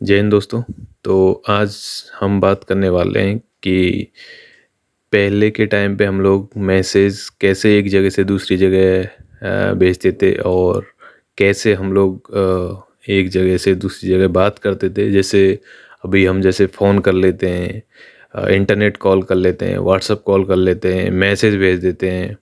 जय हिंद दोस्तों। तो आज हम बात करने वाले हैं कि पहले के टाइम पे हम लोग मैसेज कैसे एक जगह से दूसरी जगह भेजते थे और कैसे हम लोग एक जगह से दूसरी जगह बात करते थे। जैसे अभी हम जैसे फ़ोन कर लेते हैं, इंटरनेट कॉल कर लेते हैं, व्हाट्सएप कॉल कर लेते हैं, मैसेज भेज देते हैं,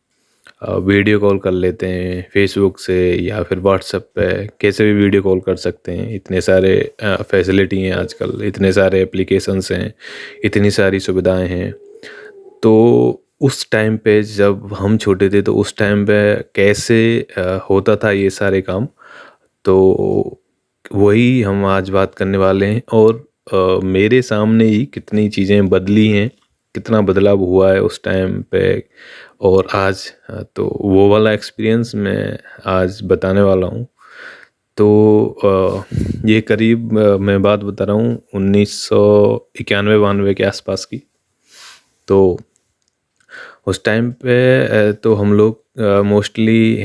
वीडियो कॉल कर लेते हैं फेसबुक से या फिर व्हाट्सएप पे कैसे भी वीडियो कॉल कर सकते हैं। इतने सारे फैसिलिटी हैं आजकल, इतने सारे एप्लीकेशंस हैं, इतनी सारी सुविधाएं हैं। तो उस टाइम पे जब हम छोटे थे तो उस टाइम पे कैसे होता था ये सारे काम, तो वही हम आज बात करने वाले हैं। और मेरे सामने ही कितनी चीज़ें बदली हैं, कितना बदलाव हुआ है उस टाइम पे और आज। तो वो वाला एक्सपीरियंस मैं आज बताने वाला हूँ। तो ये करीब मैं बात बता रहा हूँ 1991-92 के आसपास की। तो उस टाइम पे तो हम लोग मोस्टली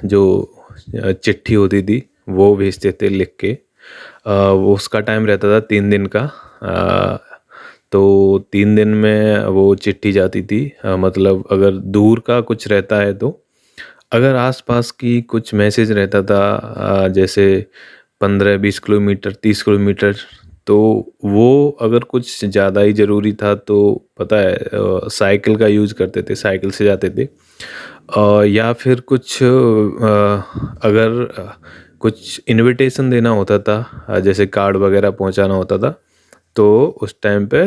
जो चिट्ठी होती थी वो भेजते थे लिख के। वो उसका टाइम रहता था 3 दिन का। तो 3 दिन में वो चिट्ठी जाती थी। मतलब अगर दूर का कुछ रहता है तो, अगर आसपास की कुछ मैसेज रहता था जैसे 15-20 किलोमीटर 30 किलोमीटर, तो वो अगर कुछ ज़्यादा ही ज़रूरी था तो पता है साइकिल का यूज़ करते थे, साइकिल से जाते थे। या फिर कुछ अगर कुछ इनविटेशन देना होता था, जैसे कार्ड वगैरह पहुंचाना होता था, तो उस टाइम पे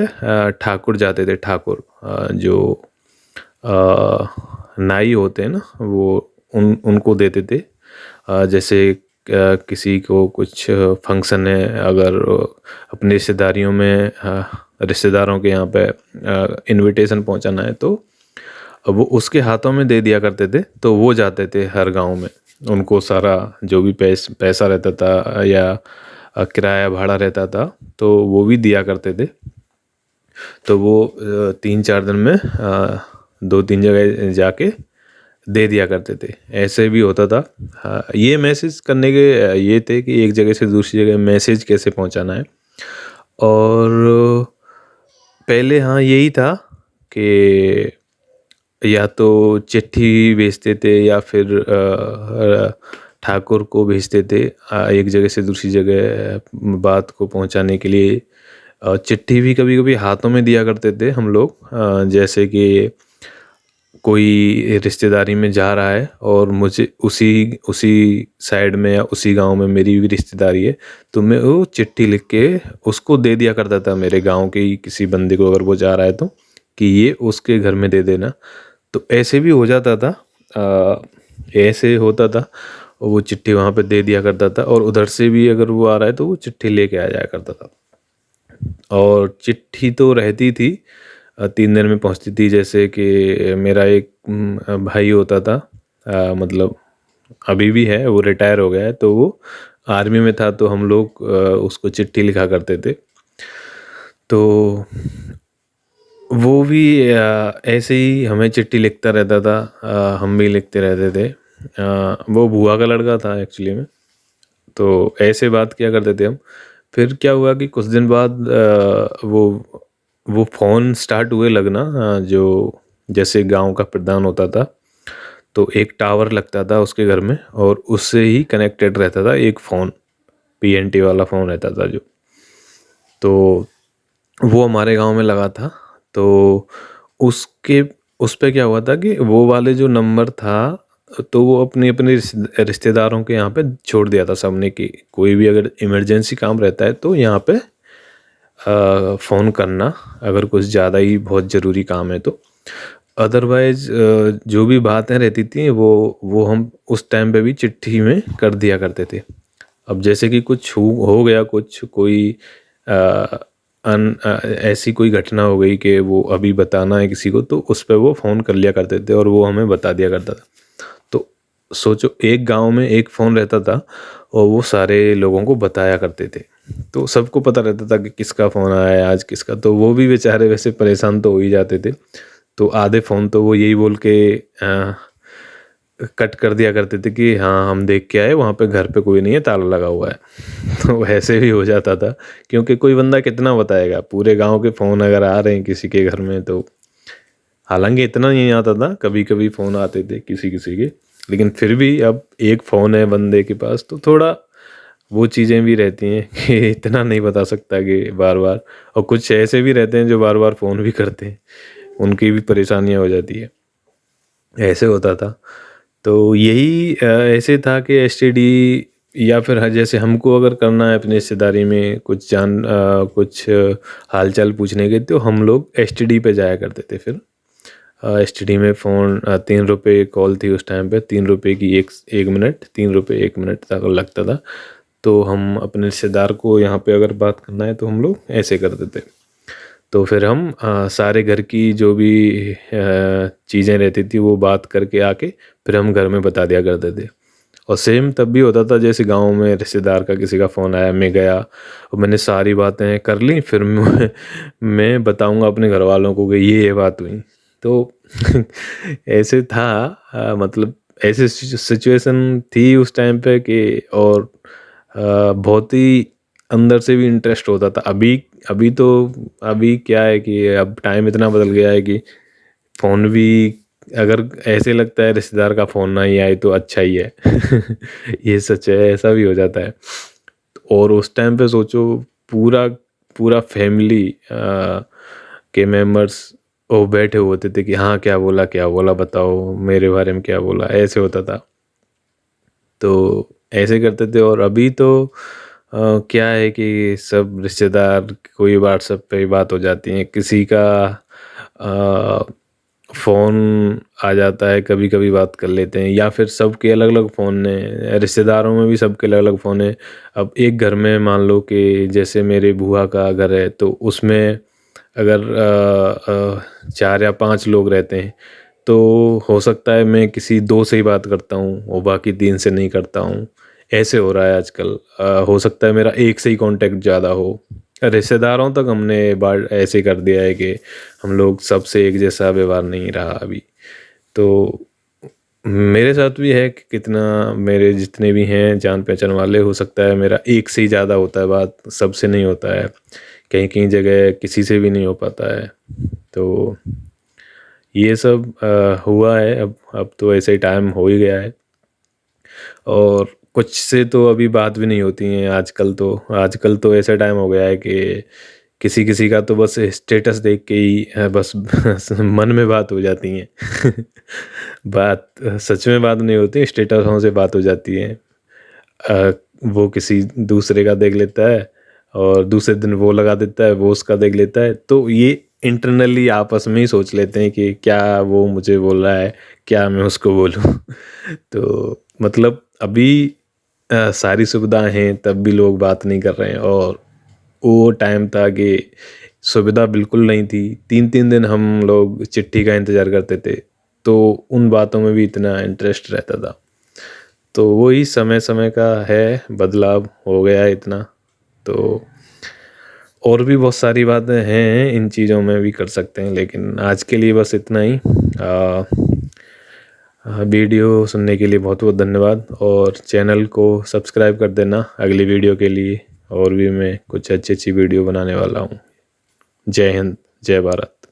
ठाकुर जाते थे। ठाकुर जो नाई होते हैं ना, वो उनको देते थे। जैसे किसी को कुछ फंक्शन है, अगर अपने रिश्तेदारियों में रिश्तेदारों के यहाँ पे इनविटेशन पहुँचाना है तो वो उसके हाथों में दे दिया करते थे। तो वो जाते थे हर गांव में, उनको सारा जो भी पैसा रहता था या किराया भाड़ा रहता था तो वो भी दिया करते थे। तो वो 3-4 दिन में 2-3 जगह जाके दे दिया करते थे। ऐसे भी होता था। हाँ, ये मैसेज करने के ये थे कि एक जगह से दूसरी जगह मैसेज कैसे पहुंचाना है। और पहले हाँ यही था कि या तो चिट्ठी भेजते थे या फिर ठाकुर को भेजते थे एक जगह से दूसरी जगह बात को पहुंचाने के लिए। चिट्ठी भी कभी कभी हाथों में दिया करते थे हम लोग। जैसे कि कोई रिश्तेदारी में जा रहा है और मुझे उसी उसी साइड में या उसी गांव में मेरी भी रिश्तेदारी है, तो मैं वो चिट्ठी लिख के उसको दे दिया करता था, मेरे गांव के ही किसी बंदे को अगर वो जा रहा है तो, कि ये उसके घर में दे देना। तो ऐसे भी हो जाता था। ऐसे होता था और वो चिट्ठी वहाँ पे दे दिया करता था, और उधर से भी अगर वो आ रहा है तो वो चिट्ठी लेके आ जाया करता था। और चिट्ठी तो रहती थी 3 दिन में पहुंचती थी। जैसे कि मेरा एक भाई होता था, मतलब अभी भी है, वो रिटायर हो गया है, तो वो आर्मी में था, तो हम लोग उसको चिट्ठी लिखा करते थे। तो वो भी ऐसे ही हमें चिट्ठी लिखता रहता था, हम भी लिखते रहते थे। वो बुआ का लड़का था एक्चुअली में। तो ऐसे बात किया करते थे हम। फिर क्या हुआ कि कुछ दिन बाद वो फ़ोन स्टार्ट हुए लगना। जो जैसे गांव का प्रधान होता था तो एक टावर लगता था उसके घर में, और उससे ही कनेक्टेड रहता था एक फ़ोन, पीएनटी वाला फ़ोन रहता था जो। तो वो हमारे गांव में लगा था। तो उसके उस पे क्या हुआ था कि वो वाले जो नंबर था, तो वो अपने अपने रिश्तेदारों के यहाँ पे छोड़ दिया था सबने, कि कोई भी अगर इमरजेंसी काम रहता है तो यहाँ पे फ़ोन करना, अगर कुछ ज़्यादा ही बहुत ज़रूरी काम है तो। अदरवाइज़ जो भी बातें रहती थी वो हम उस टाइम पे भी चिट्ठी में कर दिया करते थे। अब जैसे कि कुछ हो गया, कुछ कोई ऐसी कोई घटना हो गई कि वो अभी बताना है किसी को, तो उस पे वो फ़ोन कर लिया करते थे और वो हमें बता दिया करता था। तो सोचो, एक गांव में एक फ़ोन रहता था और वो सारे लोगों को बताया करते थे। तो सबको पता रहता था कि किसका फ़ोन आया है आज, किसका। तो वो भी बेचारे वैसे परेशान तो हो ही जाते थे। तो आधे फ़ोन तो वो यही बोल के कट कर दिया करते थे कि हाँ हम देख के आए, वहाँ पे घर पे कोई नहीं है, ताला लगा हुआ है। तो ऐसे भी हो जाता था, क्योंकि कोई बंदा कितना बताएगा, पूरे गांव के फ़ोन अगर आ रहे हैं किसी के घर में तो, हालांकि इतना नहीं आता था, कभी कभी फ़ोन आते थे किसी किसी के, लेकिन फिर भी अब एक फ़ोन है बंदे के पास तो थोड़ा वो चीज़ें भी रहती हैं कि इतना नहीं बता सकता कि बार बार, और कुछ ऐसे भी रहते हैं जो बार बार फ़ोन भी करते हैं, उनकी भी परेशानियाँ हो जाती है। ऐसे होता था। तो यही ऐसे था कि एसटीडी, या फिर जैसे हमको अगर करना है अपनी रिश्तेदारी में कुछ कुछ हालचाल पूछने के, तो हम लोग एसटीडी पे जाया करते थे। फिर एसटीडी में फ़ोन 3 रुपये कॉल थी उस टाइम पे, 3 रुपये की एक मिनट, 3 रुपये 1 मिनट तक लगता था। तो हम अपने रिश्तेदार को यहाँ पे अगर बात करना है तो हम लोग ऐसे करते थे। तो फिर हम सारे घर की जो भी चीज़ें रहती थी वो बात करके आके फिर हम घर में बता दिया करते थे। और सेम तब भी होता था जैसे गांव में रिश्तेदार का किसी का फ़ोन आया, मैं गया और मैंने सारी बातें कर ली, फिर मैं बताऊंगा अपने घर वालों को कि ये बात हुई। तो ऐसे था, मतलब ऐसे सिचुएशन थी उस टाइम पे कि, और बहुत ही अंदर से भी इंटरेस्ट होता था। अभी तो अभी क्या है कि अब टाइम इतना बदल गया है कि फ़ोन भी, अगर ऐसे लगता है रिश्तेदार का फ़ोन ना ही आए तो अच्छा ही है। ये सच है, ऐसा भी हो जाता है। और उस टाइम पे सोचो, पूरा पूरा फैमिली के मेंबर्स वो बैठे होते थे कि हाँ क्या बोला बताओ मेरे बारे में क्या बोला, ऐसे होता था। तो ऐसे करते थे। और अभी तो क्या है कि सब रिश्तेदार, कोई व्हाट्सएप पे ही बात हो जाती है, किसी का फ़ोन आ जाता है, कभी कभी बात कर लेते हैं, या फिर सबके अलग अलग फ़ोन हैं, रिश्तेदारों में भी सबके अलग अलग फ़ोन हैं। अब एक घर में मान लो कि जैसे मेरे बुआ का घर है, तो उसमें अगर 4 या 5 लोग रहते हैं, तो हो सकता है मैं किसी 2 से ही बात करता हूँ और बाकी 3 से नहीं करता हूँ। ऐसे हो रहा है आजकल। हो सकता है मेरा एक से ही कांटेक्ट ज़्यादा हो। रिश्तेदारों तक हमने बात ऐसे कर दिया है कि हम लोग सबसे एक जैसा व्यवहार नहीं रहा अभी। तो मेरे साथ भी है कि कितना, मेरे जितने भी हैं जान पहचान वाले, हो सकता है मेरा एक से ही ज़्यादा होता है बात, सबसे नहीं होता है। कहीं कहीं जगह किसी से भी नहीं हो पाता है। तो ये सब हुआ है। अब तो ऐसे ही टाइम हो ही गया है। और कुछ से तो अभी बात भी नहीं होती है आजकल तो ऐसा टाइम हो गया है कि किसी किसी का तो बस स्टेटस देख के ही बस मन में बात हो जाती है। बात सच में बात नहीं होती, स्टेटसों से बात हो जाती है। अ, वो किसी दूसरे का देख लेता है और दूसरे दिन वो लगा देता है, वो उसका देख लेता है, तो ये इंटरनली आपस में ही सोच लेते हैं कि क्या वो मुझे बोल रहा है, क्या मैं उसको बोलूं। तो मतलब अभी सारी सुविधाएं हैं तब भी लोग बात नहीं कर रहे हैं। और वो टाइम था कि सुविधा बिल्कुल नहीं थी, 3 3 दिन हम लोग चिट्ठी का इंतज़ार करते थे, तो उन बातों में भी इतना इंटरेस्ट रहता था। तो वही समय समय का है, बदलाव हो गया है इतना। तो और भी बहुत सारी बातें हैं इन चीज़ों में भी कर सकते हैं, लेकिन आज के लिए बस इतना ही। वीडियो सुनने के लिए बहुत बहुत धन्यवाद, और चैनल को सब्सक्राइब कर देना अगली वीडियो के लिए। और भी मैं कुछ अच्छी अच्छी वीडियो बनाने वाला हूँ। जय हिंद, जय भारत।